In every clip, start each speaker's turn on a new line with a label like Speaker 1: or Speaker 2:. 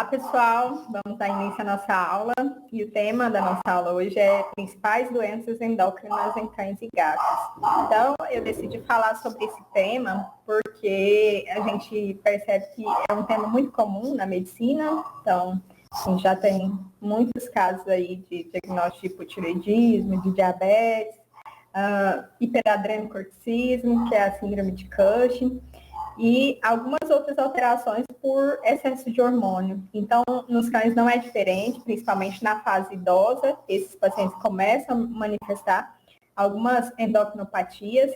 Speaker 1: Olá, pessoal. Vamos dar início à nossa aula. E o tema da nossa aula hoje é principais doenças endócrinas em cães e gatos. Então, eu decidi falar sobre esse tema porque a gente percebe que é um tema muito comum na medicina. Então, a gente já tem muitos casos aí de diagnóstico de hipotireoidismo, de diabetes, hiperadrenocorticismo, que é a síndrome de Cushing, e algumas outras alterações por excesso de hormônio. Então, nos cães não é diferente, principalmente na fase idosa, esses pacientes começam a manifestar algumas endocrinopatias,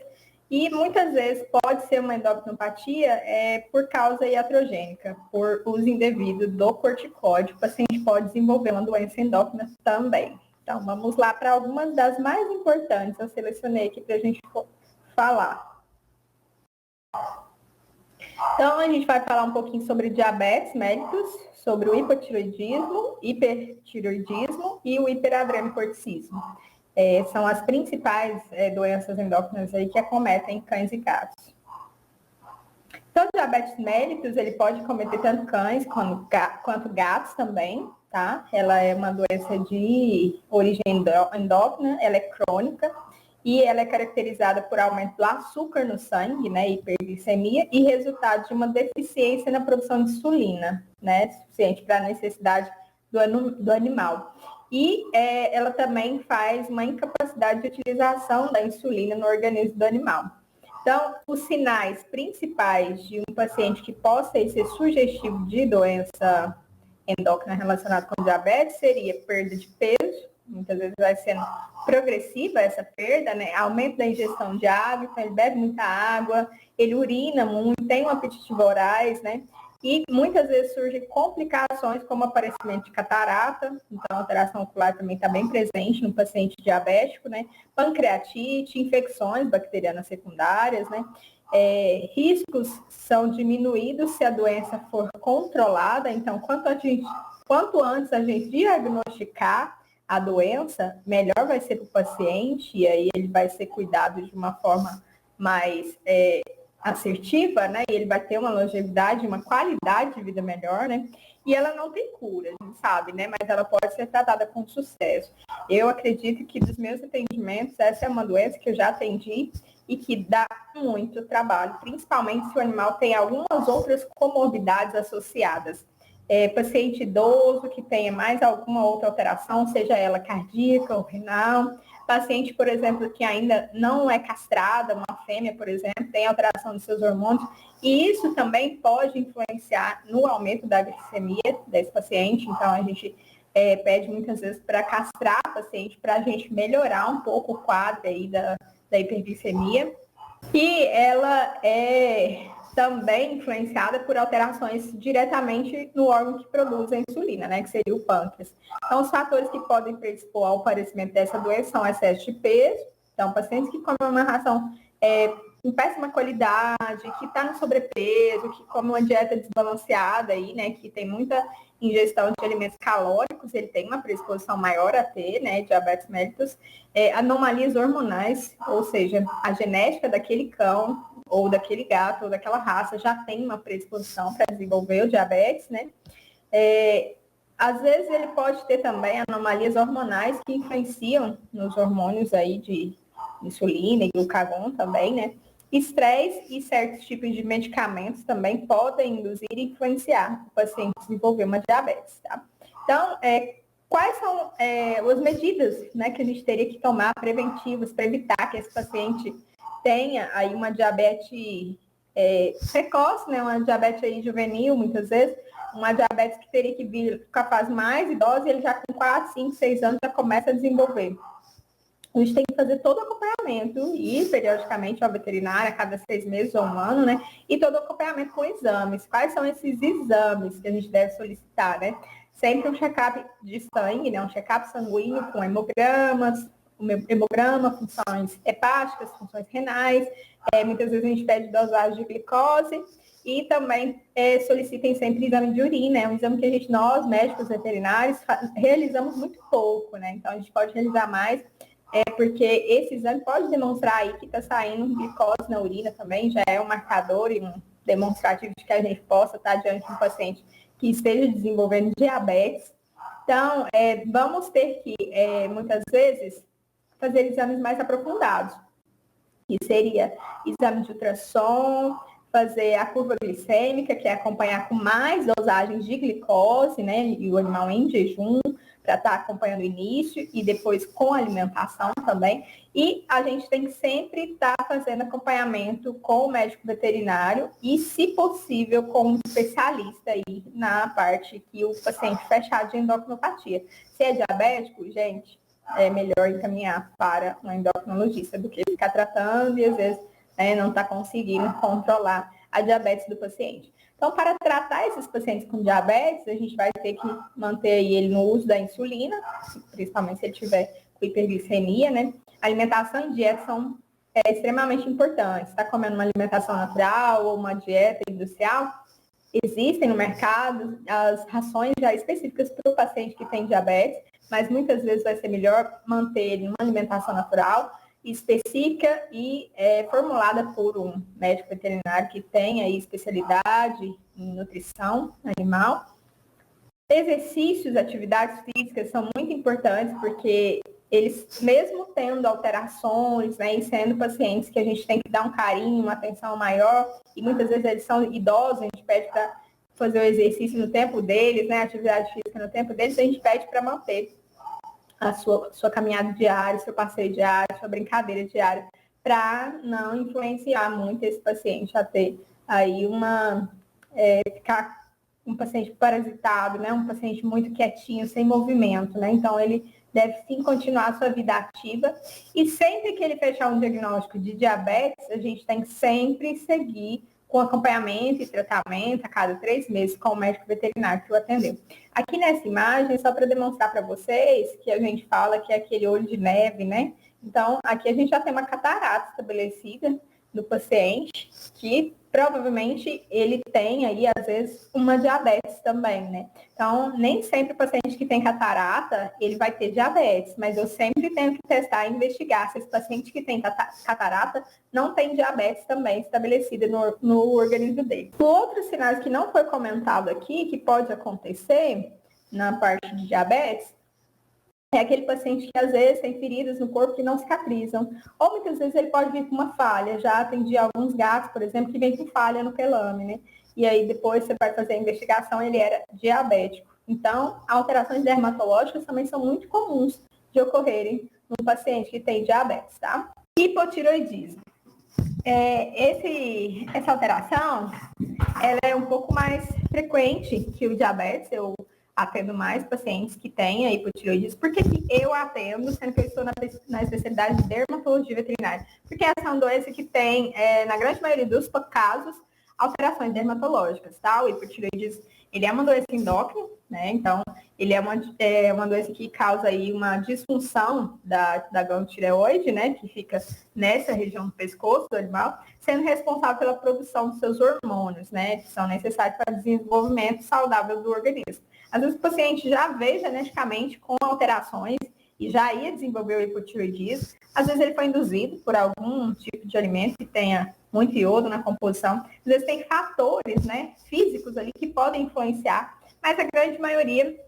Speaker 1: e muitas vezes pode ser uma endocrinopatia por causa iatrogênica, por uso indevido do corticóide, o paciente pode desenvolver uma doença endócrina também. Então, vamos lá para algumas das mais importantes, eu selecionei aqui para a gente falar. Então, a gente vai falar um pouquinho sobre diabetes mellitus, sobre o hipotireoidismo, hipertireoidismo e o hiperadrenocorticismo. São as principais doenças endócrinas aí que acometem cães e gatos. Então, o diabetes mellitus, ele pode cometer tanto cães quanto gatos também, tá? Ela é uma doença de origem endócrina, ela é crônica, e ela é caracterizada por aumento do açúcar no sangue, né, hiperglicemia, e resultado de uma deficiência na produção de insulina, né, suficiente para a necessidade do animal. E ela também faz uma incapacidade de utilização da insulina no organismo do animal. Então, os sinais principais de um paciente que possa ser sugestivo de doença endócrina relacionada com diabetes seria perda de peso, muitas vezes vai sendo progressiva essa perda, né? Aumento da ingestão de água, então ele bebe muita água, ele urina muito, tem um apetite voraz, né? E muitas vezes surgem complicações como aparecimento de catarata, então a alteração ocular também está bem presente no paciente diabético, né? Pancreatite, infecções bacterianas secundárias, né? Riscos são diminuídos se a doença for controlada, então quanto antes a gente diagnosticar a doença, melhor vai ser para o paciente, e aí ele vai ser cuidado de uma forma mais assertiva, né? E ele vai ter uma longevidade, uma qualidade de vida melhor, né? E ela não tem cura, a gente sabe, né? Mas ela pode ser tratada com sucesso. Eu acredito que dos meus atendimentos, essa é uma doença que eu já atendi e que dá muito trabalho, principalmente se o animal tem algumas outras comorbidades associadas. Paciente idoso que tenha mais alguma outra alteração, seja ela cardíaca ou renal, paciente, por exemplo, que ainda não é castrada, uma fêmea, por exemplo, tem alteração dos seus hormônios, e isso também pode influenciar no aumento da glicemia desse paciente, então a gente pede muitas vezes para castrar o paciente, para a gente melhorar um pouco o quadro aí da hiperglicemia, e ela é também influenciada por alterações diretamente no órgão que produz a insulina, né, que seria o pâncreas. Então, os fatores que podem predispor ao aparecimento dessa doença são excesso de peso, então, pacientes que comem uma ração em péssima qualidade, que está no sobrepeso, que come uma dieta desbalanceada aí, né, que tem muita ingestão de alimentos calóricos, ele tem uma predisposição maior a ter, né, diabetes mellitus, anomalias hormonais, ou seja, a genética daquele cão, ou daquele gato, ou daquela raça, já tem uma predisposição para desenvolver o diabetes, né? Às vezes ele pode ter também anomalias hormonais que influenciam nos hormônios aí de insulina e glucagon também, né? Estresse e certos tipos de medicamentos também podem induzir e influenciar o paciente a desenvolver uma diabetes, tá? Então, quais são as medidas, né, que a gente teria que tomar preventivas para evitar que esse paciente tenha aí uma diabetes precoce, né, uma diabetes aí juvenil, muitas vezes, uma diabetes que teria que vir com a fase mais idosa e ele já com 4, 5, 6 anos já começa a desenvolver. A gente tem que fazer todo o acompanhamento, ir periodicamente ao veterinário, a cada 6 meses ou um ano, né? E todo o acompanhamento com exames. Quais são esses exames que a gente deve solicitar, né? Sempre um check-up de sangue, né? Um check-up sanguíneo com hemogramas, funções hepáticas, funções renais. Muitas vezes a gente pede dosagem de glicose. E também solicitem sempre exame de urina, é um exame que nós, médicos veterinários, realizamos muito pouco, né? Então, a gente pode realizar mais, porque esse exame pode demonstrar aí que está saindo glicose na urina também, já é um marcador e um demonstrativo de que a gente possa estar diante de um paciente que esteja desenvolvendo diabetes. Então, vamos ter que, muitas vezes, fazer exames mais aprofundados, que seria exame de ultrassom, fazer a curva glicêmica, que é acompanhar com mais dosagens de glicose, né, e o animal em jejum, para estar acompanhando o início e depois com alimentação também. E a gente tem que sempre estar fazendo acompanhamento com o médico veterinário e, se possível, com um especialista aí na parte que o paciente fechado de endocrinopatia. Se é diabético, gente, é melhor encaminhar para um endocrinologista do que ficar tratando e, às vezes, não está conseguindo controlar a diabetes do paciente. Então, para tratar esses pacientes com diabetes, a gente vai ter que manter ele no uso da insulina, principalmente se ele tiver com hiperglicemia, né? Alimentação e dieta são extremamente importantes. Está comendo uma alimentação natural ou uma dieta industrial? Existem no mercado as rações já específicas para o paciente que tem diabetes, mas muitas vezes vai ser melhor manter ele uma alimentação natural, específica e formulada por um médico veterinário que tem aí especialidade em nutrição animal. Exercícios, atividades físicas são muito importantes porque eles, mesmo tendo alterações, né, e sendo pacientes que a gente tem que dar um carinho, uma atenção maior, e muitas vezes eles são idosos, a gente pede para fazer o exercício no tempo deles, né, atividade física no tempo deles, a gente pede para manter a sua caminhada diária, seu passeio diário, sua brincadeira diária, para não influenciar muito esse paciente a ter aí ficar um paciente parasitado, né? Um paciente muito quietinho, sem movimento, né? Então, ele deve sim continuar a sua vida ativa. E sempre que ele fechar um diagnóstico de diabetes, a gente tem que sempre seguir com acompanhamento e tratamento a cada 3 meses com o médico veterinário que o atendeu. Aqui nessa imagem, só para demonstrar para vocês que a gente fala que é aquele olho de neve, né? Então, aqui a gente já tem uma catarata estabelecida no paciente, que provavelmente ele tem aí, às vezes, uma diabetes também, né? Então, nem sempre o paciente que tem catarata, ele vai ter diabetes, mas eu sempre tenho que testar e investigar se esse paciente que tem catarata não tem diabetes também estabelecida no organismo dele. Outros sinais que não foi comentado aqui, que pode acontecer na parte de diabetes, é aquele paciente que às vezes tem feridas no corpo que não cicatrizam. Ou muitas vezes ele pode vir com uma falha. Já atendi alguns gatos, por exemplo, que vem com falha no pelame, né? E aí depois você vai fazer a investigação, ele era diabético. Então, alterações dermatológicas também são muito comuns de ocorrerem no paciente que tem diabetes, tá? Hipotiroidismo. Essa alteração, ela é um pouco mais frequente que o diabetes. Eu atendo mais pacientes que têm hipotireoidismo. Por que eu atendo, sendo que eu estou na especialidade de dermatologia veterinária? Porque essa é uma doença que tem, na grande maioria dos casos, alterações dermatológicas, tá? O hipotireoidismo, ele é uma doença endócrina, né? Então, ele é uma doença que causa aí uma disfunção da glândula tireoide, né? Que fica nessa região do pescoço do animal, sendo responsável pela produção dos seus hormônios, né? Que são necessários para o desenvolvimento saudável do organismo. Às vezes o paciente já veio geneticamente com alterações e já ia desenvolver o hipotireoidismo. Às vezes ele foi induzido por algum tipo de alimento que tenha muito iodo na composição. Às vezes tem fatores, né, físicos ali que podem influenciar, mas a grande maioria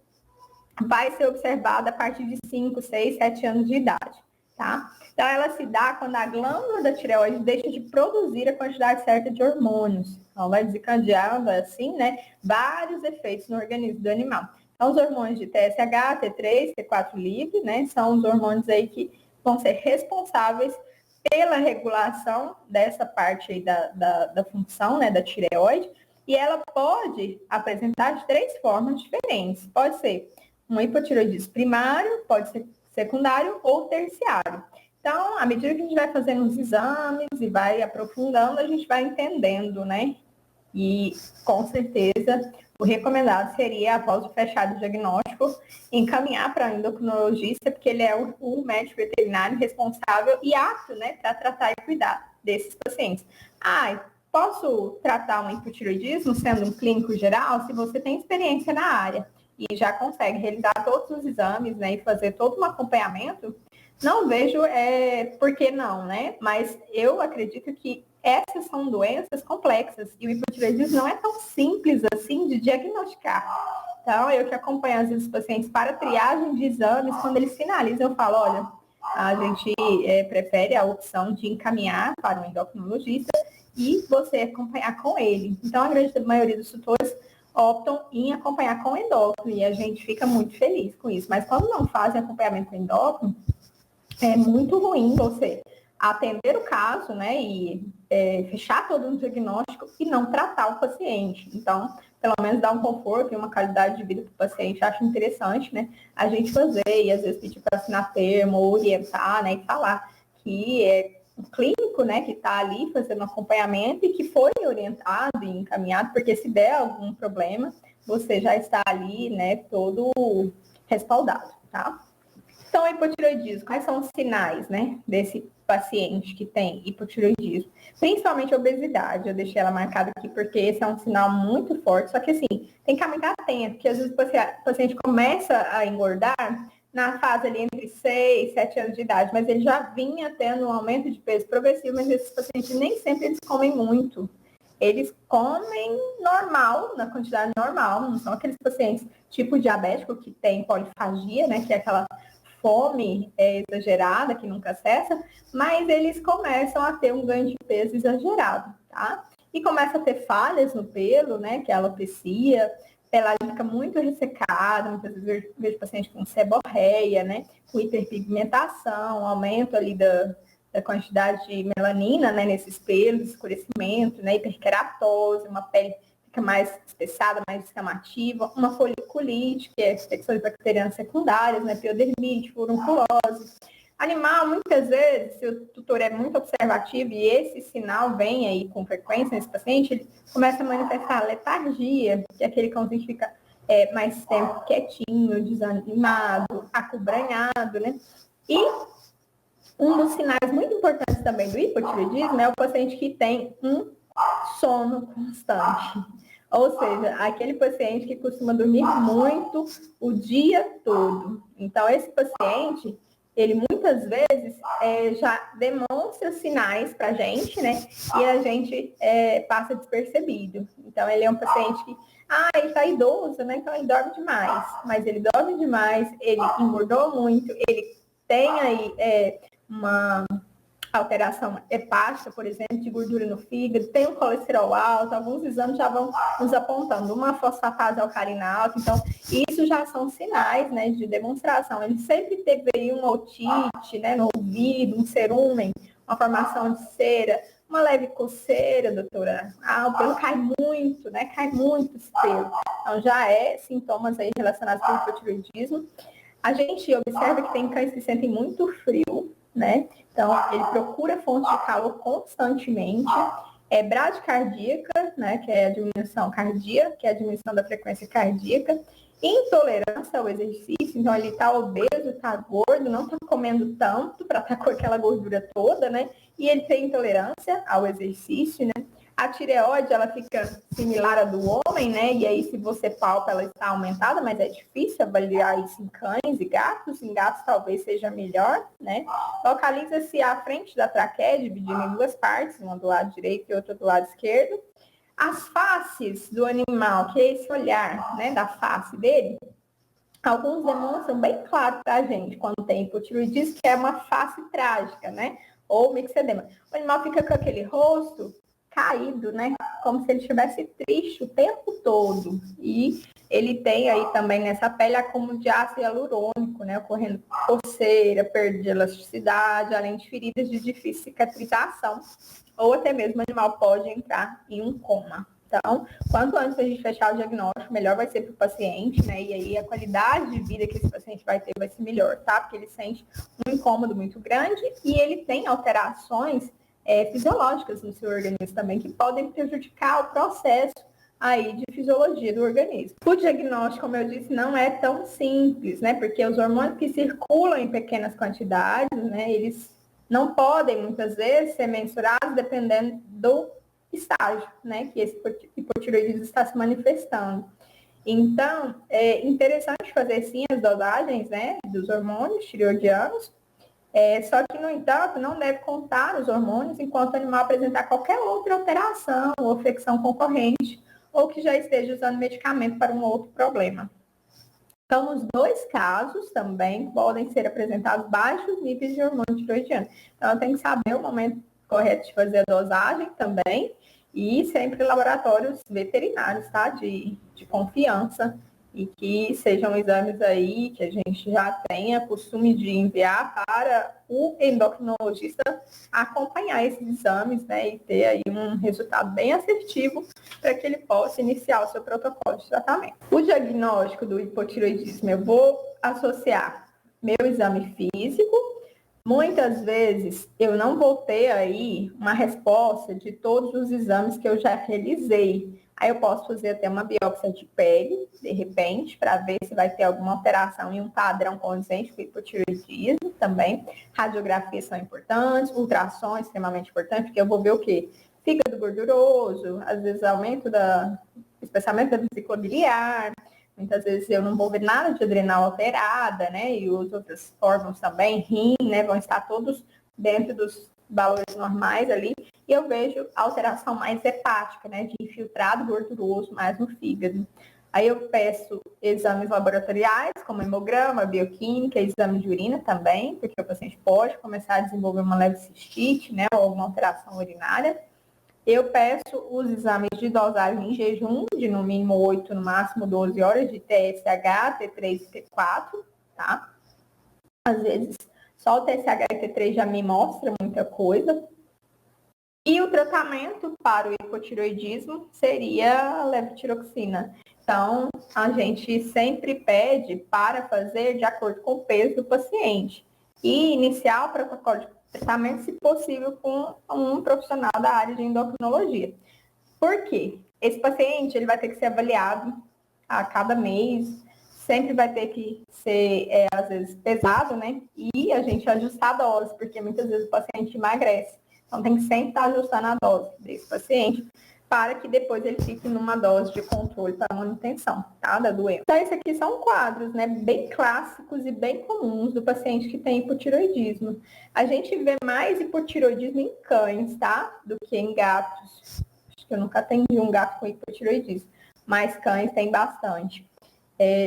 Speaker 1: vai ser observada a partir de 5, 6, 7 anos de idade, tá? Então, ela se dá quando a glândula da tireoide deixa de produzir a quantidade certa de hormônios. Então, vai desencadeando, assim, né, vários efeitos no organismo do animal. Então, os hormônios de TSH, T3, T4 livre, né, são os hormônios aí que vão ser responsáveis pela regulação dessa parte aí da função, né, da tireoide, e ela pode apresentar de 3 formas diferentes. Pode ser um hipotireoidismo primário, pode ser secundário ou terciário. Então, à medida que a gente vai fazendo os exames e vai aprofundando, a gente vai entendendo, né? E, com certeza, o recomendado seria, após o fechado do diagnóstico, encaminhar para o endocrinologista, porque ele é o médico veterinário responsável e apto, né, para tratar e cuidar desses pacientes. Posso tratar um hipotireoidismo sendo um clínico geral? Se você tem experiência na área e já consegue realizar todos os exames, né, e fazer todo um acompanhamento, não vejo por que não, né? Mas eu acredito que essas são doenças complexas e o hipotireoidismo não é tão simples assim de diagnosticar. Então, eu que acompanho às vezes os pacientes para triagem de exames, quando eles finalizam, eu falo, olha, a gente prefere a opção de encaminhar para um endocrinologista e você acompanhar com ele. Então, a grande maioria dos tutores optam em acompanhar com o endócrino e a gente fica muito feliz com isso. Mas quando não fazem acompanhamento com o endócrino, é muito ruim você atender o caso, né, e fechar todo um diagnóstico e não tratar o paciente. Então, pelo menos dar um conforto e uma qualidade de vida para o paciente. Acho interessante, né, a gente fazer e às vezes pedir para assinar termo, ou orientar, né, e falar que é um clínico, né, que está ali fazendo acompanhamento e que foi orientado e encaminhado, porque se der algum problema, você já está ali, né, todo respaldado, tá? Então, hipotireoidismo, quais são os sinais, né, desse paciente que tem hipotireoidismo? Principalmente a obesidade, eu deixei ela marcada aqui porque esse é um sinal muito forte, só que assim, tem que ficar muito atento, porque às vezes o paciente começa a engordar na fase ali entre 6 e 7 anos de idade, mas ele já vinha tendo um aumento de peso progressivo, mas esses pacientes nem sempre eles comem muito. Eles comem normal, na quantidade normal, não são aqueles pacientes tipo diabético que tem polifagia, né, que é aquela fome exagerada, que nunca cessa, mas eles começam a ter um ganho de peso exagerado, tá? E começa a ter falhas no pelo, né, que é a alopecia, pelagem fica muito ressecada, muitas vezes eu vejo paciente com seborreia, né, com hiperpigmentação, aumento ali da quantidade de melanina, né, nesses pelos, escurecimento, né, hiperqueratose, uma pele fica mais espessada, mais descamativa, uma foliculite, que é infecções bacterianas secundárias, né, piodermite, furunculose. Animal, muitas vezes, se o tutor é muito observativo e esse sinal vem aí com frequência nesse paciente, ele começa a manifestar letargia, que é aquele cãozinho que fica mais tempo quietinho, desanimado, acobranhado, né? E um dos sinais muito importantes também do hipotireoidismo é o paciente que tem um sono constante. Ou seja, aquele paciente que costuma dormir muito o dia todo. Então, esse paciente, ele muitas vezes já demonstra sinais para a gente, né? E a gente passa despercebido. Então, ele é um paciente que, ele está idoso, né? Então, ele dorme demais. Mas ele dorme demais, ele engordou muito, ele tem aí uma alteração hepática, por exemplo, de gordura no fígado, tem um colesterol alto, alguns exames já vão nos apontando uma fosfatase alcalina alta, então isso já são sinais, né, de demonstração. Ele sempre teve aí uma otite, né, no ouvido, um cerúmen, uma formação de cera, uma leve coceira, doutora. O pelo cai muito, né, cai muito esse pelo. Então já sintomas aí relacionados com o hipotireoidismo. A gente observa que tem cães que sentem muito frio, né? Então, ele procura fontes de calor constantemente. Bradicardíaca, né? Que é a diminuição cardíaca, que é a diminuição da frequência cardíaca. Intolerância ao exercício, então ele está obeso, está gordo, não está comendo tanto para estar com aquela gordura toda, né? E ele tem intolerância ao exercício, né? A tireoide, ela fica similar à do homem, né? E aí, se você palpa, ela está aumentada, mas é difícil avaliar isso em cães e gatos. Em gatos, talvez seja melhor, né? Localiza-se à frente da traqueia, dividida em duas partes, uma do lado direito e outra do lado esquerdo. As faces do animal, que é esse olhar, né, da face dele, alguns demonstram bem claro para a gente, quando tem hipotireoidismo, que é uma face trágica, né? Ou mixedema. O animal fica com aquele rosto caído, né? Como se ele estivesse triste o tempo todo. E ele tem aí também nessa pele acúmulo de ácido hialurônico, né? Ocorrendo coceira, perda de elasticidade, além de feridas de difícil cicatrização. Ou até mesmo o animal pode entrar em um coma. Então, quanto antes a gente fechar o diagnóstico, melhor vai ser para o paciente, né? E aí a qualidade de vida que esse paciente vai ter vai ser melhor, tá? Porque ele sente um incômodo muito grande e ele tem alterações fisiológicas no seu organismo também, que podem prejudicar o processo aí de fisiologia do organismo. O diagnóstico, como eu disse, não é tão simples, né? Porque os hormônios que circulam em pequenas quantidades, né? Eles não podem, muitas vezes, ser mensurados dependendo do estágio, né? Que esse hipotireoidismo está se manifestando. Então, é interessante fazer, sim, as dosagens, né? Dos hormônios tireoidianos, Só que, no entanto, não deve contar os hormônios enquanto o animal apresentar qualquer outra alteração ou afecção concorrente, ou que já esteja usando medicamento para um outro problema. Então, nos dois casos também podem ser apresentados baixos níveis de hormônio tiroidiano. Então, tem que saber o momento correto de fazer a dosagem também, e sempre laboratórios veterinários, tá? De confiança, e que sejam exames aí que a gente já tenha costume de enviar para o endocrinologista acompanhar esses exames, né, e ter aí um resultado bem assertivo para que ele possa iniciar o seu protocolo de tratamento. O diagnóstico do hipotireoidismo, eu vou associar meu exame físico. Muitas vezes eu não vou ter aí uma resposta de todos os exames que eu já realizei. Aí eu posso fazer até uma biópsia de pele, de repente, para ver se vai ter alguma alteração em um padrão condizente com hipotireoidismo também. Radiografias são importantes, ultrassom é extremamente importante, porque eu vou ver o quê? Fígado gorduroso, às vezes aumento especialmente da vesícula biliar. Muitas vezes eu não vou ver nada de adrenal alterada, né? E os outros órgãos também, rim, né? Vão estar todos dentro dos valores normais ali. E eu vejo alteração mais hepática, né? De infiltrado gorduroso mais no fígado. Aí eu peço exames laboratoriais, como hemograma, bioquímica, exame de urina também, porque o paciente pode começar a desenvolver uma leve cistite, né? Ou alguma alteração urinária. Eu peço os exames de dosagem em jejum, de no mínimo 8, no máximo 12 horas, de TSH, T3 e T4, tá? Às vezes, só o TSH e T3 já me mostra muita coisa. E o tratamento para o hipotireoidismo seria a levotiroxina. Então, a gente sempre pede para fazer de acordo com o peso do paciente. E iniciar o protocolo de tratamento, se possível, com um profissional da área de endocrinologia. Por quê? Esse paciente ele vai ter que ser avaliado a cada mês, sempre vai ter que ser, às vezes, pesado, né? E a gente ajustar a dose, porque muitas vezes o paciente emagrece. Então, tem que sempre estar ajustando a dose desse paciente, para que depois ele fique numa dose de controle para manutenção, tá, da doença. Então, esses aqui são quadros, né, bem clássicos e bem comuns do paciente que tem hipotireoidismo. A gente vê mais hipotireoidismo em cães, tá, do que em gatos. Acho que eu nunca atendi um gato com hipotireoidismo, mas cães tem bastante.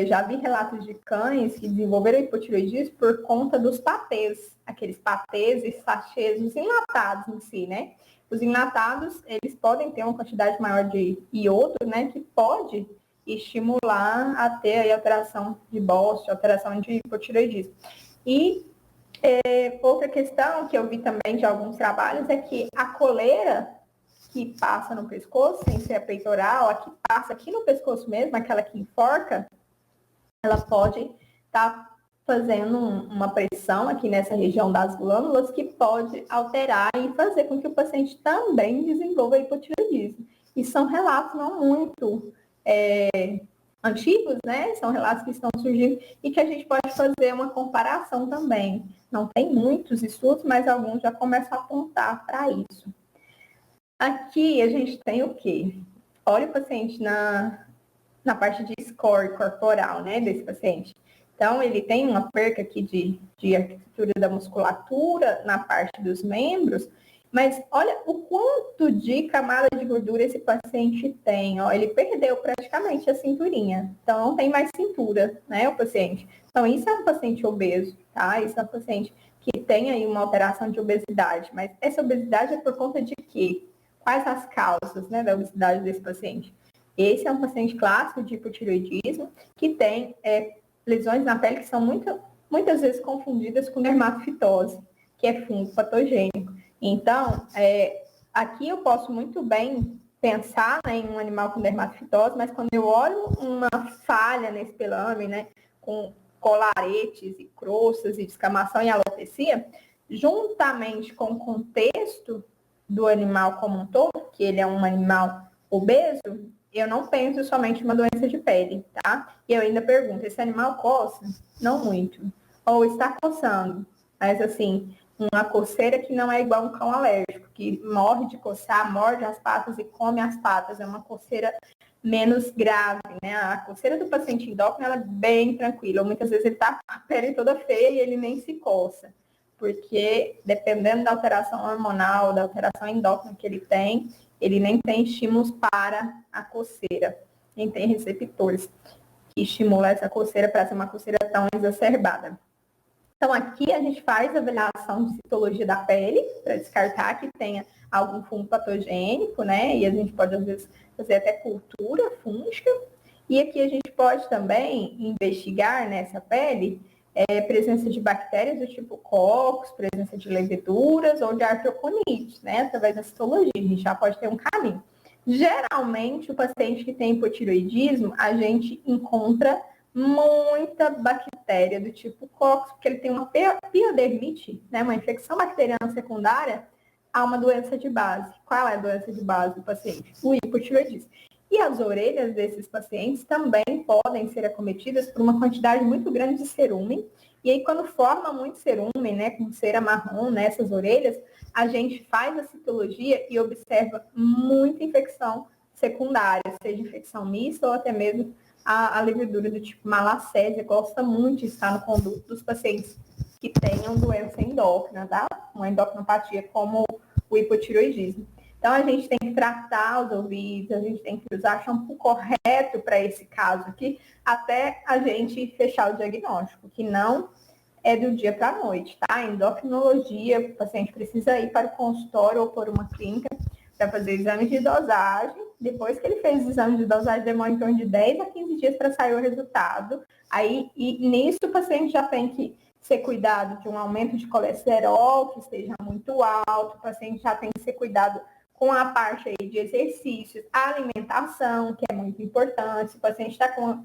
Speaker 1: Já vi relatos de cães que desenvolveram hipotireoidismo por conta dos patês, aqueles patês e sachês, os enlatados em si, né? Os enlatados, eles podem ter uma quantidade maior de iodo, né, que pode estimular a ter aí alteração de bócio, alteração de hipotireoidismo. E outra questão que eu vi também de alguns trabalhos é que a coleira que passa no pescoço, sem ser a peitoral, a que passa aqui no pescoço mesmo, aquela que enforca, ela pode estar fazendo uma pressão aqui nessa região das glândulas que pode alterar e fazer com que o paciente também desenvolva hipotireoidismo. E são relatos não muito antigos, né? São relatos que estão surgindo e que a gente pode fazer uma comparação também. Não tem muitos estudos, mas alguns já começam a apontar para isso. Aqui a gente tem o quê? Olha o paciente na parte de score corporal, né, desse paciente. Então, ele tem uma perca aqui de arquitetura da musculatura na parte dos membros, mas olha o quanto de camada de gordura esse paciente tem, ó, ele perdeu praticamente a cinturinha, então não tem mais cintura, né, o paciente. Então, isso é um paciente obeso, tá? Isso é um paciente que tem aí uma alteração de obesidade, mas essa obesidade é por conta de quê? Quais as causas, né, da obesidade desse paciente? Esse é um paciente clássico de hipotireoidismo que tem lesões na pele que são muitas vezes confundidas com dermatofitose, que é fungo patogênico. Então, aqui eu posso muito bem pensar, né, em um animal com dermatofitose, mas quando eu olho uma falha nesse pelame, né, com colaretes e crostas e descamação e alopecia, juntamente com o contexto do animal como um todo, que ele é um animal obeso, eu não penso somente em uma doença de pele, tá? E eu ainda pergunto, esse animal coça? Não muito. Ou está coçando, mas assim, uma coceira que não é igual a um cão alérgico, que morre de coçar, morde as patas e come as patas. É uma coceira menos grave, né? A coceira do paciente endócrino, ela é bem tranquila. Muitas vezes ele tá com a pele toda feia e ele nem se coça. porque dependendo da alteração hormonal, da alteração endócrina que ele tem, ele nem tem estímulos para a coceira, nem tem receptores que estimulam essa coceira para ser uma coceira tão exacerbada. Então, aqui a gente faz a avaliação de citologia da pele, para descartar que tenha algum fungo patogênico, né? E a gente pode, às vezes, fazer até cultura fúngica. E aqui a gente pode também investigar nessa pele presença de bactérias do tipo Coccus, presença de leveduras ou de artroconites, né? Através da citologia, a gente já pode ter um caminho. Geralmente, o paciente que tem hipotireoidismo, a gente encontra muita bactéria do tipo Coccus, porque ele tem uma piodermite, né, uma infecção bacteriana secundária a uma doença de base. Qual é a doença de base do paciente? O hipotireoidismo. E as orelhas desses pacientes também podem ser acometidas por uma quantidade muito grande de cerúmen. E aí, quando forma muito cerúmen, né, com cera marrom nessas orelhas, a gente faz a citologia e observa muita infecção secundária, seja infecção mista ou até mesmo a levedura do tipo malacésia gosta muito de estar no conduto dos pacientes que tenham doença endócrina, tá? Uma endocrinopatia como o hipotireoidismo. Então, a gente tem que tratar os ouvidos, a gente tem que usar shampoo correto para esse caso aqui, até a gente fechar o diagnóstico, que não é do dia para a noite, tá? Endocrinologia, o paciente precisa ir para o consultório ou por uma clínica para fazer exames de dosagem. Depois que ele fez os exames de dosagem, demora em torno de 10 a 15 dias para sair o resultado. Aí, e nisso, o paciente já tem que ser cuidado de um aumento de colesterol que esteja muito alto, o paciente já tem que ser cuidado com a parte aí de exercícios, alimentação, que é muito importante. Se o paciente está com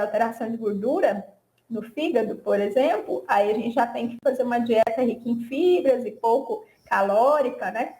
Speaker 1: alteração de gordura no fígado, por exemplo, aí a gente já tem que fazer uma dieta rica em fibras e pouco calórica, né?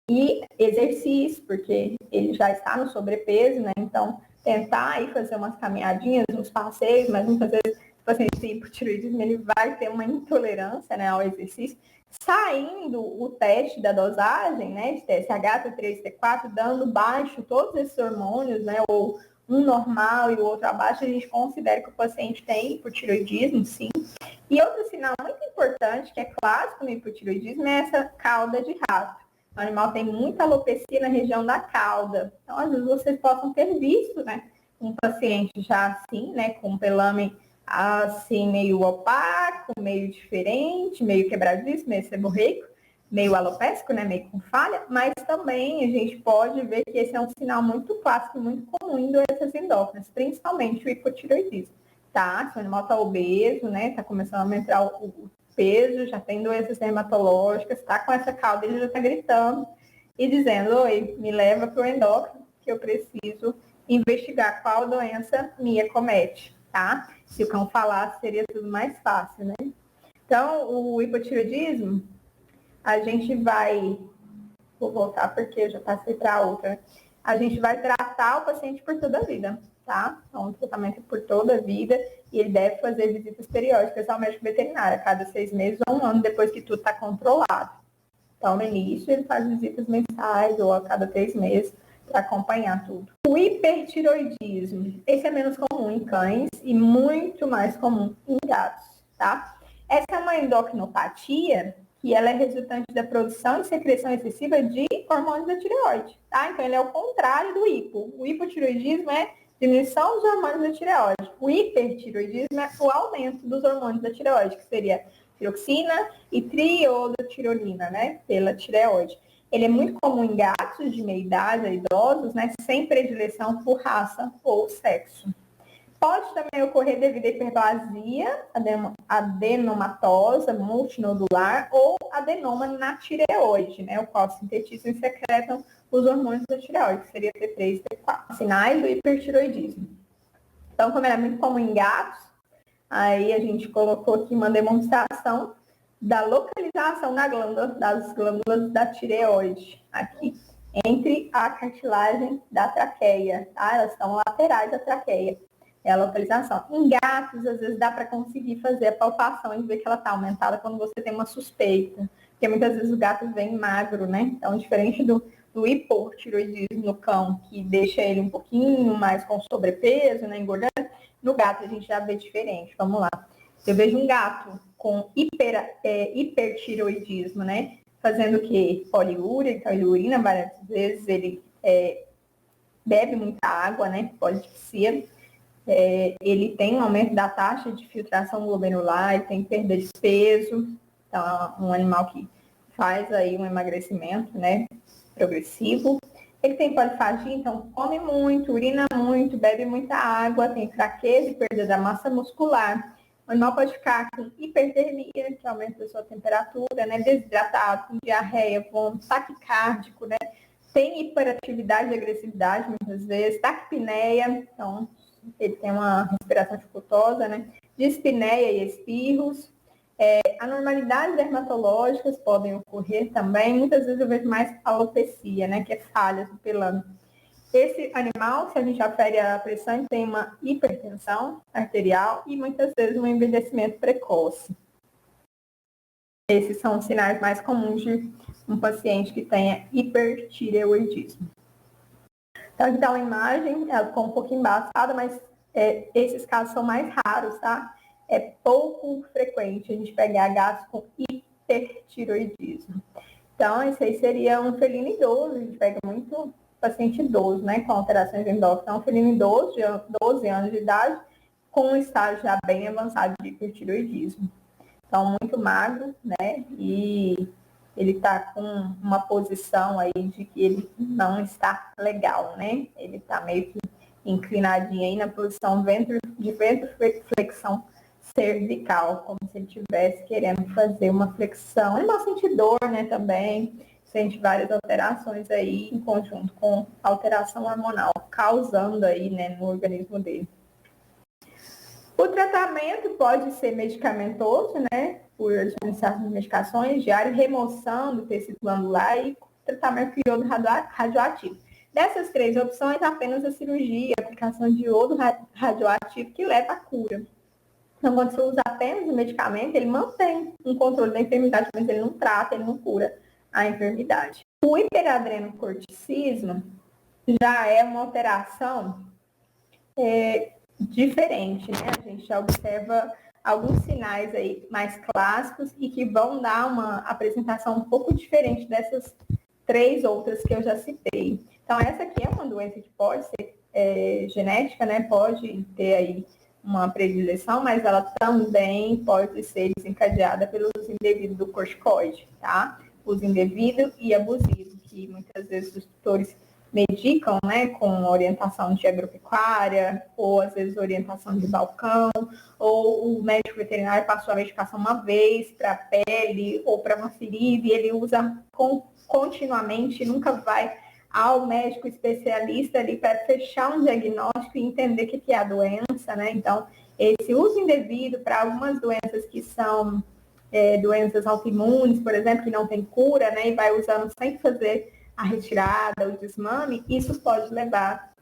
Speaker 1: E exercício, porque ele já está no sobrepeso, né? Então, tentar aí fazer umas caminhadinhas, uns passeios, mas muitas vezes o paciente tem hipotireoidismo, ele vai ter uma intolerância, né, ao exercício. Saindo o teste da dosagem, né, de TSH, T3, T4, dando baixo todos esses hormônios, né, ou um normal e o outro abaixo, a gente considera que o paciente tem hipotireoidismo, sim. E outro sinal muito importante, que é clássico no hipotireoidismo, é essa cauda de rato. O animal tem muita alopecia na região da cauda. Então, às vezes, vocês possam ter visto, né, um paciente já assim, né, com pelamen assim, meio opaco, meio diferente, meio quebradiço, meio seborreico, meio alopécico, né, meio com falha, mas também a gente pode ver que esse é um sinal muito clássico, muito comum em doenças endócrinas, principalmente o hipotireoidismo, tá? Se o animal está obeso, né, está começando a aumentar o peso, já tem doenças dermatológicas, está com essa cauda, ele já está gritando e dizendo, oi, me leva para o endócrino, que eu preciso investigar qual doença me acomete, tá? Se o cão falasse, seria tudo mais fácil, né? Então, o hipotireoidismo, a gente vai... Vou voltar porque eu já passei para outra. A gente vai tratar o paciente por toda a vida, tá? Então, o tratamento é por toda a vida e ele deve fazer visitas periódicas ao médico veterinário, a cada 6 meses ou 1 ano, depois que tudo está controlado. Então, no início, ele faz visitas mensais ou a cada 3 meses para acompanhar tudo. O hipertiroidismo, esse é menos comum em cães e muito mais comum em gatos, tá? Essa é uma endocrinopatia que ela é resultante da produção e secreção excessiva de hormônios da tireoide, tá? Então, ele é o contrário do hipo. O hipotireoidismo é diminuição dos hormônios da tireoide. O hipertireoidismo é o aumento dos hormônios da tireoide, que seria tiroxina e triodotironina, né? Pela tireoide. Ele é muito comum em gatos de meia idade, a idosos, né? Sem predileção por raça ou sexo. Pode também ocorrer devido à hiperplasia adenomatosa multinodular ou adenoma na tireoide, né? O qual sintetizam e secretam os hormônios da tireoide, que seria T3 e T4. Sinais do hipertiroidismo. Então, como era muito comum em gatos, aí a gente colocou aqui uma demonstração da localização na glândula, das glândulas da tireoide, aqui, entre a cartilagem da traqueia, tá? Elas estão laterais da traqueia. É a localização. Em gatos, às vezes dá para conseguir fazer a palpação e ver que ela está aumentada quando você tem uma suspeita. Porque muitas vezes o gato vem magro, né? Então, diferente do hipotiroidismo no cão, que deixa ele um pouquinho mais com sobrepeso, né? Engordando, no gato a gente já vê diferente. Vamos lá. Eu vejo um gato com hipertireoidismo, né? Fazendo o quê? Poliúria, então ele urina várias vezes, ele bebe muita água, né? Polidipsia. Ele tem um aumento da taxa de filtração glomerular, ele tem perda de peso, então é um animal que faz aí um emagrecimento, né, progressivo. Ele tem polifagia, então come muito, urina muito, bebe muita água, tem fraqueza e perda da massa muscular. O animal pode ficar com hipertermia, que aumenta a sua temperatura, né, desidratado, com diarreia, vômito, taquicárdico, né, tem hiperatividade e agressividade muitas vezes, taquipneia, então ele tem uma respiração dificultosa, né? Dispneia e espirros. Anormalidades dermatológicas podem ocorrer também. Muitas vezes eu vejo mais alopecia, né? Que é falhas do pelame. Esse animal, se a gente afere a pressão, ele tem uma hipertensão arterial e muitas vezes um envelhecimento precoce. Esses são os sinais mais comuns de um paciente que tenha hipertireoidismo. Então, aqui está uma imagem, ela ficou um pouquinho embaçada, mas esses casos são mais raros, tá? É pouco frequente a gente pegar gatos com hipertireoidismo. Então, esse aí seria um felino idoso, a gente pega muito paciente idoso, né, com alterações endócrinas. Então, um felino idoso, de 12 anos de idade, com um estágio já bem avançado de hipertireoidismo. Então, muito magro, né, e ele está com uma posição aí de que ele não está legal, né? Ele está meio que inclinadinho aí na posição de ventroflexão cervical, como se ele estivesse querendo fazer uma flexão. Ele não sente dor, né, também. Sente várias alterações aí em conjunto com alteração hormonal, causando aí, né, no organismo dele. O tratamento pode ser medicamentoso, né, por administração de medicações diárias, remoção do tecido glandular e tratamento com iodo radioativo. Dessas três opções, apenas a cirurgia, a aplicação de iodo radioativo que leva à cura. Então, quando você usa apenas o medicamento, ele mantém um controle da enfermidade, mas ele não trata, ele não cura a enfermidade. O hiperadrenocorticismo já é uma alteração diferente, né? A gente já observa alguns sinais aí mais clássicos e que vão dar uma apresentação um pouco diferente dessas três outras que eu já citei. Então, essa aqui é uma doença que pode ser genética, né? Pode ter aí uma predileção, mas ela também pode ser desencadeada pelo uso indevido do corticoide, tá? Uso indevido e abusivo, que muitas vezes os tutores medicam, né, com orientação de agropecuária, ou às vezes orientação de balcão, ou o médico veterinário passou a medicação uma vez para a pele ou para uma ferida e ele usa continuamente, nunca vai ao médico especialista ali para fechar um diagnóstico e entender o que é a doença, né? Então, esse uso indevido para algumas doenças que são doenças autoimunes, por exemplo, que não tem cura, né, e vai usando sem fazer a retirada, o desmame, isso pode levar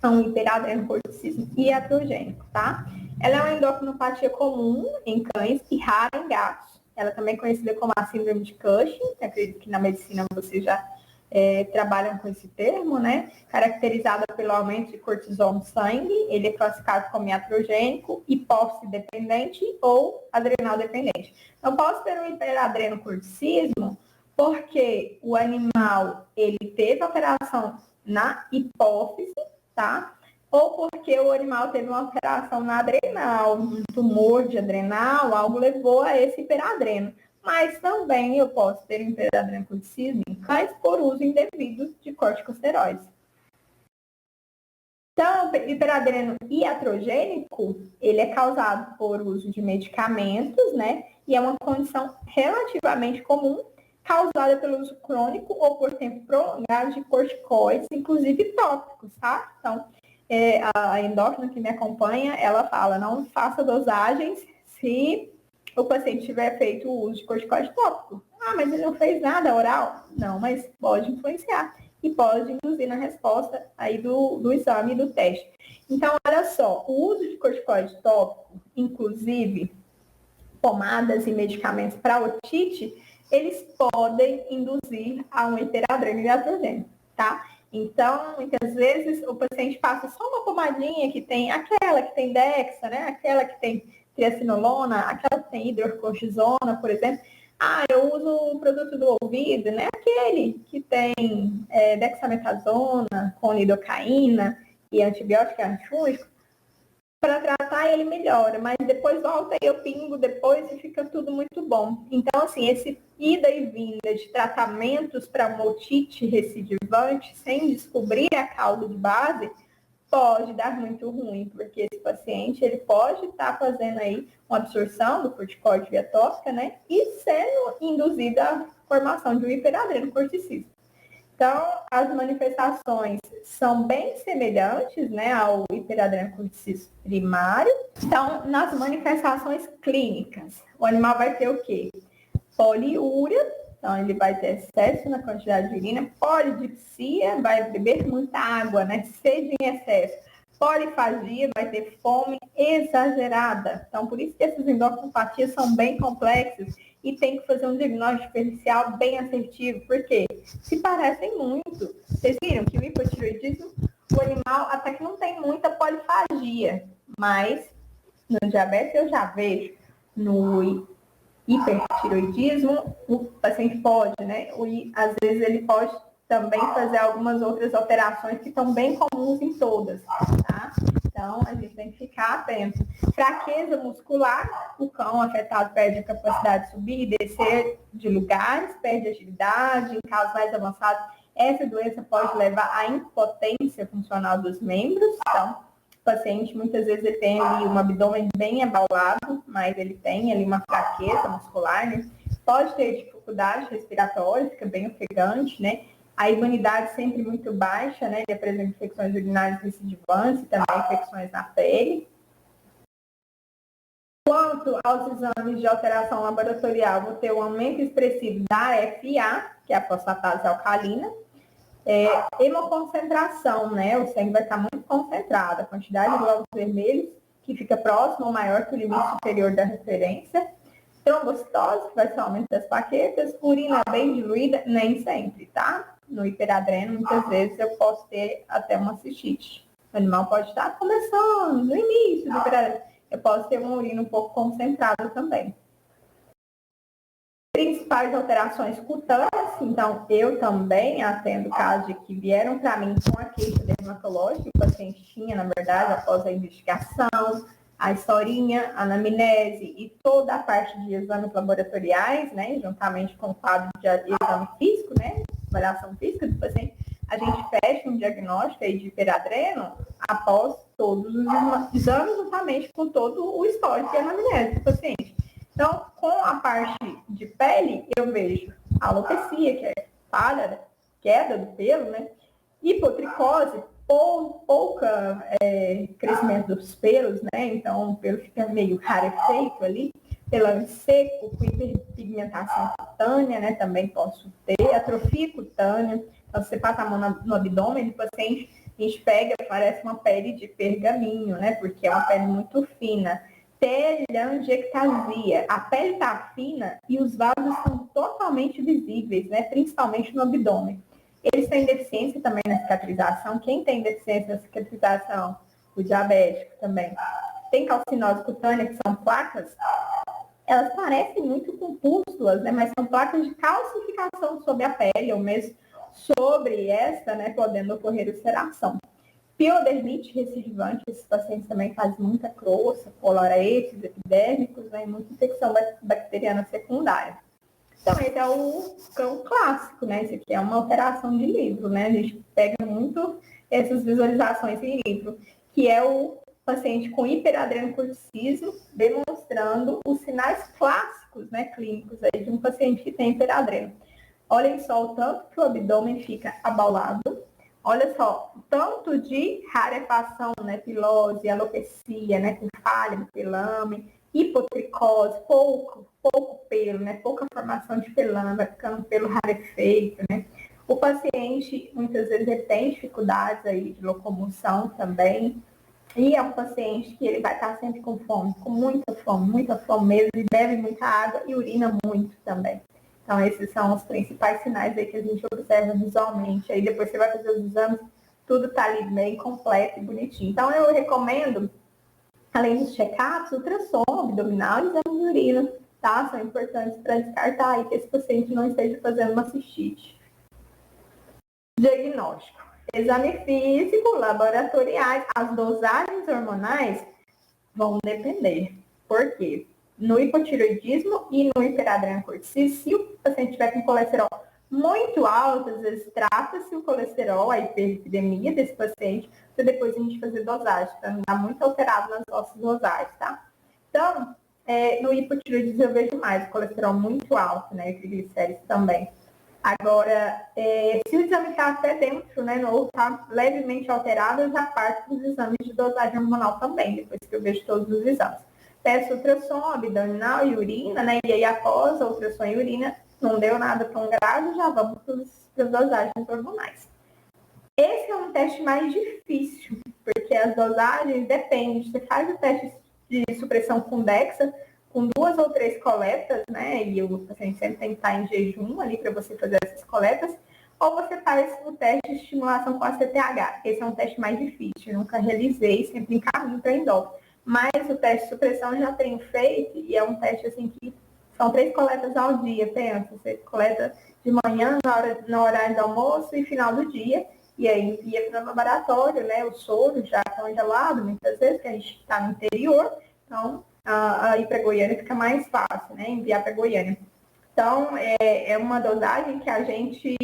Speaker 1: a um hiperadrenocorticismo iatrogênico, tá? Ela é uma endocrinopatia comum em cães e rara em gatos. Ela também é conhecida como a síndrome de Cushing, acredito que na medicina vocês já trabalham com esse termo, né? Caracterizada pelo aumento de cortisol no sangue, ele é classificado como iatrogênico, hipófise dependente ou adrenal dependente. Então, posso ter um hiperadrenocorticismo porque o animal ele teve alteração na hipófise, tá? Ou porque o animal teve uma alteração na adrenal, um tumor de adrenal, algo levou a esse hiperadreno. Mas também eu posso ter um hiperadrenocorticismo em cães por uso indevido de corticosteroides. Então, o hiperadreno iatrogênico, ele é causado por uso de medicamentos, né? E é uma condição relativamente comum, causada pelo uso crônico ou por tempo prolongado de corticoides, inclusive tópicos, tá? Então, a endócrina que me acompanha, ela fala, não faça dosagens se o paciente tiver feito o uso de corticoide tópico. Ah, mas ele não fez nada oral? Não, mas pode influenciar e pode induzir na resposta aí do exame e do teste. Então, olha só, o uso de corticoide tópico, inclusive pomadas e medicamentos para otite, eles podem induzir a um hiperadreno iatrogênico, tá? Então, muitas vezes, o paciente passa só uma pomadinha que tem aquela que tem Dexa, né? Aquela que tem triacinolona, aquela que tem hidrocortisona, por exemplo. Eu uso um produto do ouvido, né? Aquele que tem dexametasona, com lidocaína e antibiótico e antifúngico. Para tratar, ele melhora, mas depois volta e eu pingo depois e fica tudo muito bom. Então, assim, esse ida e vinda de tratamentos para uma otite recidivante, sem descobrir a causa de base, pode dar muito ruim, porque esse paciente ele pode estar fazendo aí uma absorção do corticóide via tópica, né? E sendo induzida a formação de um hiperadrenocorticismo. Então, as manifestações são bem semelhantes, né, ao hiperadrenocorticismo primário. Então, nas manifestações clínicas, o animal vai ter o quê? Poliúria, então ele vai ter excesso na quantidade de urina. Polidipsia, vai beber muita água, né, sede em excesso. Polifagia, vai ter fome exagerada. Então, por isso que essas endocrinopatias são bem complexas e tem que fazer um diagnóstico diferencial bem assertivo, porque se parecem muito. Vocês viram que o hipotireoidismo, o animal até que não tem muita polifagia, mas no diabetes eu já vejo. No hipertireoidismo, o paciente pode, né? Às vezes ele pode também fazer algumas outras alterações que estão bem comuns em todas, tá? Então, a gente tem que ficar atento. Fraqueza muscular, o cão afetado perde a capacidade de subir e descer de lugares, perde agilidade, em casos mais avançados, essa doença pode levar à impotência funcional dos membros. Então, o paciente, muitas vezes, ele tem ali um abdômen bem abaulado, mas ele tem ali uma fraqueza muscular, né? Pode ter dificuldade respiratória, fica bem ofegante, né? A imunidade sempre muito baixa, né? Ele apresenta infecções urinárias recidivantes e também infecções na pele. Quanto aos exames de alteração laboratorial, vou ter um aumento expressivo da FA, que é a fosfatase alcalina, hemoconcentração, né? O sangue vai estar muito concentrado, a quantidade de glóbulos vermelhos que fica próximo ou maior que o limite superior da referência. Trombocitose, que vai ser o aumento das plaquetas. Urina bem diluída, nem sempre, tá? No hiperadreno, muitas vezes eu posso ter até uma cistite. O animal pode estar começando no início do hiperadreno. Eu posso ter uma urina um pouco concentrada também. Principais alterações cutâneas, então eu também atendo casos de que vieram para mim com a queixa dermatológica, o paciente tinha, na verdade, após a investigação, a historinha, a anamnese e toda a parte de exames laboratoriais, né, juntamente com o quadro de exame físico, né, avaliação física do paciente, a gente fecha um diagnóstico aí de hiperadreno após todos os exames, juntamente com todo o histórico e anamnese do paciente. Então, com a parte de pele, eu vejo alopecia, que é falha, queda do pelo, né? Hipotricose, pouca crescimento dos pelos, né? Então, o pelo fica meio rarefeito ali. Pelame seco, com hiperpigmentação cutânea, né? Também posso ter. Atrofia cutânea. Então, se você passa a mão no abdômen do paciente, a gente pega, parece uma pele de pergaminho, né? Porque é uma pele muito fina. Telangiectasia. A pele está fina e os vasos são totalmente visíveis, né? Principalmente no abdômen. Eles têm deficiência também na cicatrização. Quem tem deficiência na cicatrização? O diabético também. Tem calcinose cutânea, que são placas. Elas parecem muito com pústulas, né? Mas são placas de calcificação sobre a pele, ou mesmo sobre esta, né? Podendo ocorrer ulceração. Piodermite recidivante, esses pacientes também fazem muita crosta, coloretes epidérmicos, né, e muita infecção bacteriana secundária. Então, esse é o clássico, né? Esse aqui é uma alteração de livro, né? A gente pega muito essas visualizações em livro, que é o paciente com hiperadrenocorticismo, demonstrando os sinais clássicos, né, clínicos aí de um paciente que tem hiperadreno. Olhem só o tanto que o abdômen fica abaulado. Olha só, tanto de rarefação, né, pilose, alopecia, né, com falha no pelame, hipotricose, pouco pelo, né, pouca formação de pelame, vai ficando pelo rarefeito, né. O paciente, muitas vezes, ele tem dificuldades aí de locomoção também, e é um paciente que ele vai estar sempre com fome, com muita fome mesmo, e bebe muita água e urina muito também. Então, esses são os principais sinais aí que a gente observa visualmente. Aí depois você vai fazer os exames, tudo tá ali bem completo e bonitinho. Então, eu recomendo Além dos check-ups, ultrassom abdominal e exame de urina, tá? São importantes para descartar aí que esse paciente não esteja fazendo uma cistite. Diagnóstico. Exame físico, laboratoriais, as dosagens hormonais vão depender. Por quê? No hipotireoidismo e no hiperadrenal-corticismo, se o paciente tiver com colesterol muito alto, às vezes trata-se o colesterol, a hiperlipidemia desse paciente, para depois a gente fazer dosagem, para não dar muito alterado nas nossas dosagens, tá? Então, no hipotireoidismo eu vejo mais o colesterol muito alto, né, e triglicéridos também. Agora, se o exame está até dentro, né, ou está levemente alterado, eu já parto dos exames de dosagem hormonal também, depois que eu vejo todos os exames. Peço ultrassom abdominal e urina, né, e aí após a ultrassom e urina, não deu nada tão grave, já vamos para as dosagens hormonais. Esse é um teste mais difícil, porque as dosagens dependem. Você faz o teste de supressão com DEXA, com 2 ou 3 coletas, né? E o paciente sempre tem que estar em jejum ali para você fazer essas coletas. Ou você faz o teste de estimulação com a CTH. Esse é um teste mais difícil, eu nunca realizei, sempre encaminho para endócrino. Mas o teste de supressão eu já tenho feito e é um teste assim que são 3 coletas ao dia, pensa. Você coleta de manhã, no horário do almoço e final do dia. E aí envia para o laboratório, né? O soro já congelado, muitas vezes, que a gente está no interior. Então, aí para Goiânia fica mais fácil, né? Enviar para Goiânia. Então, é uma dosagem que a gente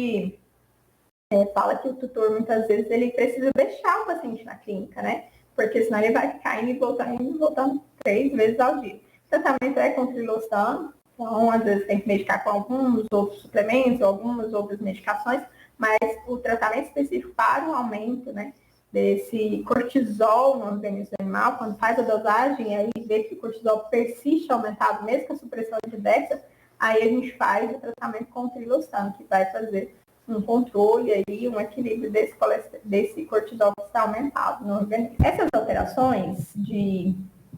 Speaker 1: fala que o tutor, muitas vezes, ele precisa deixar o paciente na clínica, né? Porque senão ele vai ficar indo e voltando 3 vezes ao dia. O tratamento é com trilostano, então, às vezes, tem que medicar com alguns outros suplementos, algumas outras medicações, mas o tratamento específico para o aumento, né, desse cortisol no organismo animal, quando faz a dosagem, aí vê que o cortisol persiste aumentado, mesmo com a supressão de DEXA, aí a gente faz o tratamento com trilostano, que vai fazer um controle aí, um equilíbrio desse cortisol que está aumentado no organismo. Essas alterações de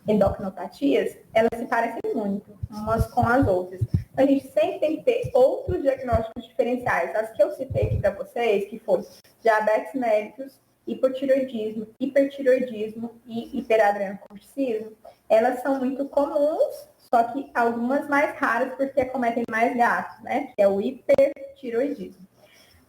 Speaker 1: endocrinopatias, elas se parecem muito umas com as outras. A gente sempre tem que ter outros diagnósticos diferenciais. As que eu citei aqui para vocês, que foram diabetes mellitus, hipotireoidismo, hipertireoidismo e hiperadrenal-corticismo, elas são muito comuns, só que algumas mais raras porque acometem mais gatos, né? Que é o hipertireoidismo.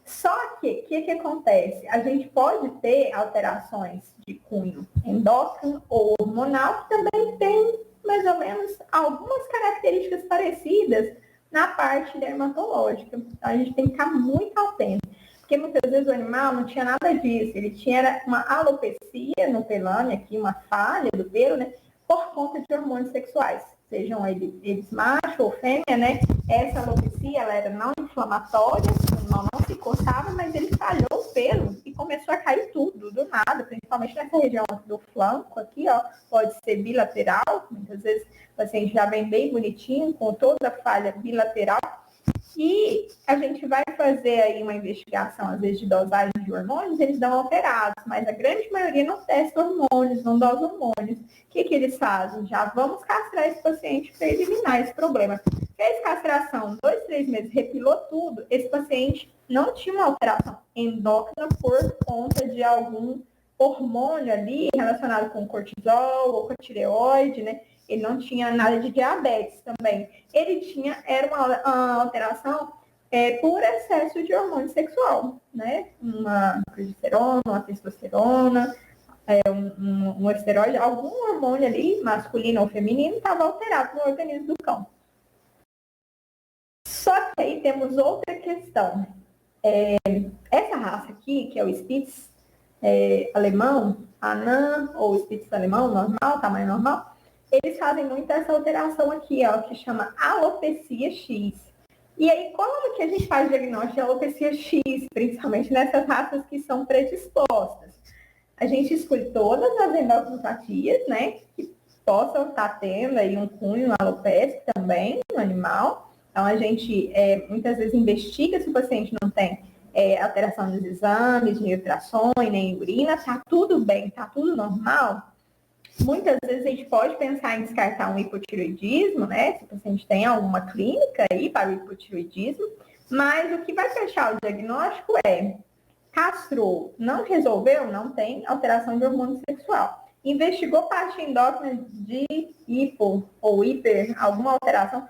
Speaker 1: Só que, o que acontece? A gente pode ter alterações de cunho endócrino ou hormonal, que também tem mais ou menos algumas características parecidas na parte dermatológica. Então, a gente tem que ficar muito atento, porque muitas vezes o animal não tinha nada disso, ele tinha uma alopecia no pelame, aqui uma falha do pelo, né, por conta de hormônios sexuais, sejam eles macho ou fêmea, né? Essa alopecia, ela era não inflamatória, o animal não se coçava, mas ele falhou o pelo e começou a cair tudo, do nada, principalmente nessa região do flanco aqui, ó, pode ser bilateral, muitas vezes o paciente já vem bem bonitinho, com toda a falha bilateral, e a gente vai fazer aí uma investigação, às vezes, de dosagem de hormônios, eles dão alterados, mas a grande maioria não testa hormônios, não dosa hormônios. O que eles fazem? Já vamos castrar esse paciente para eliminar esse problema. Fez castração, 2, 3 meses, repilou tudo, esse paciente não tinha uma alteração endócrina por conta de algum hormônio ali relacionado com cortisol ou com a tireoide, né? Ele não tinha nada de diabetes também. Ele tinha, era uma alteração por excesso de hormônio sexual, né? Uma progesterona, uma testosterona, um esteroide, algum hormônio ali, masculino ou feminino, estava alterado no organismo do cão. Só que aí temos outra questão. Essa raça aqui, que é o Spitz alemão, Anã ou Spitz alemão, normal, tamanho normal, eles fazem muito essa alteração aqui, ó, que chama alopecia X. E aí, como que a gente faz diagnóstico de alopecia X, principalmente nessas raças que são predispostas? A gente exclui todas as endocrinopatias, né, que possam estar tendo aí um cunho alopécico também no animal. Então, a gente muitas vezes investiga se o paciente não tem alteração nos exames, nem ultrassom, nem urina, tá tudo bem, tá tudo normal. Muitas vezes a gente pode pensar em descartar um hipotireoidismo, né? Se o paciente tem alguma clínica aí para o hipotireoidismo, mas o que vai fechar o diagnóstico castrou, não resolveu, não tem alteração de hormônio sexual. investigou parte endócrina de hipo ou hiper, alguma alteração,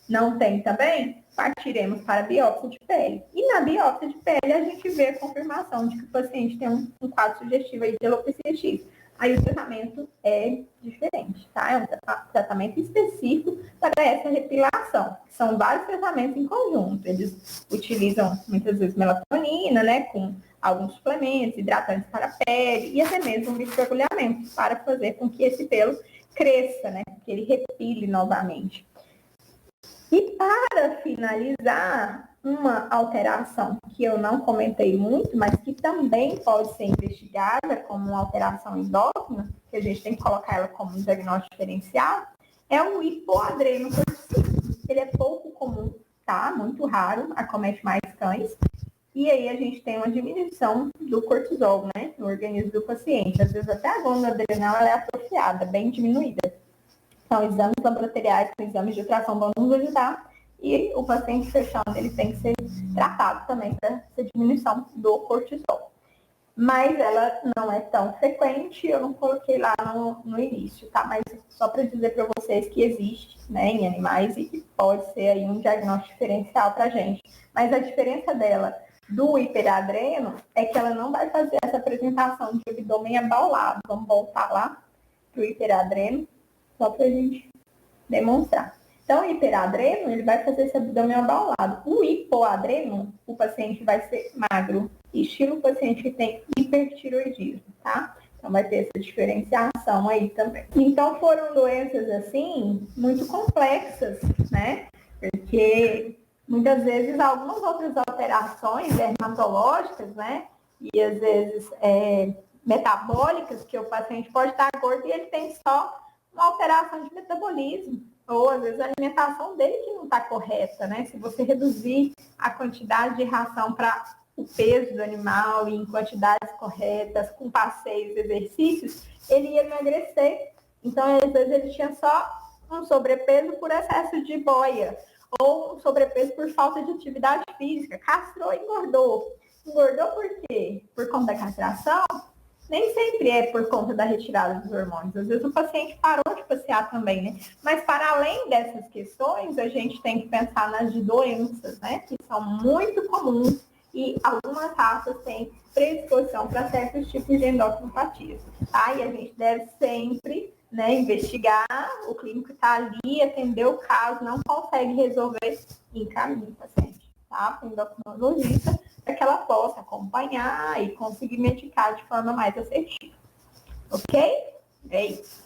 Speaker 1: não tem também, partiremos para a biópsia de pele. E na biópsia de pele, a gente vê a confirmação de que o paciente tem um quadro sugestivo aí de alopecia X. Aí o tratamento é diferente, tá? É um tratamento específico para essa repilação. São vários tratamentos em conjunto. Eles utilizam, muitas vezes, melatonina, né? Com alguns suplementos, hidratantes para a pele e até mesmo um microagulhamento para fazer com que esse pelo cresça, né? Que ele repile novamente. E para finalizar, uma alteração que eu não comentei muito, mas que também pode ser investigada como uma alteração endócrina, que a gente tem que colocar ela como um diagnóstico diferencial, é o hipoadrenocorticismo. Ele é pouco comum, tá? Muito raro, acomete mais cães. E aí a gente tem uma diminuição do cortisol, né, no organismo do paciente. Às vezes até a glândula adrenal ela é atrofiada, bem diminuída. Então, exames laboratoriais com exames de ultrassom vão nos ajudar e o paciente fechando, ele tem que ser tratado também para essa diminuição do cortisol. Mas ela não é tão frequente, eu não coloquei lá no início, tá? Mas só para dizer para vocês que existe, né, em animais e que pode ser aí um diagnóstico diferencial para a gente. Mas a diferença dela do hiperadreno é que ela não vai fazer essa apresentação de abdômen abaulado. Vamos voltar lá para o hiperadreno, só para a gente demonstrar. Então, o hiperadreno, ele vai fazer esse abdômen abaulado. O hipoadreno, o paciente vai ser magro, estilo paciente que tem hipertiroidismo, tá? Então, vai ter essa diferenciação aí também. Então, foram doenças, assim, muito complexas, né? Porque, muitas vezes, algumas outras alterações dermatológicas, né? E, às vezes, metabólicas, que o paciente pode estar gordo e ele tem só uma alteração de metabolismo, ou às vezes a alimentação dele que não está correta, né? Se você reduzir a quantidade de ração para o peso do animal em quantidades corretas, com passeios, exercícios, ele ia emagrecer. Então, às vezes ele tinha só um sobrepeso por excesso de boia, ou um sobrepeso por falta de atividade física, castrou e engordou. Engordou por quê? Por conta da castração? Nem sempre é por conta da retirada dos hormônios. Às vezes o paciente parou de passear também, né? Mas para além dessas questões, a gente tem que pensar nas de doenças, né? Que são muito comuns e algumas raças têm predisposição para certos tipos de endocrinopatias, tá? E a gente deve sempre, né, investigar, o clínico está ali, atender o caso, não consegue resolver, encaminha o paciente, tá? Para o endocrinologista, para que ela possa acompanhar e conseguir medicar de forma mais assertiva. Ok? É isso.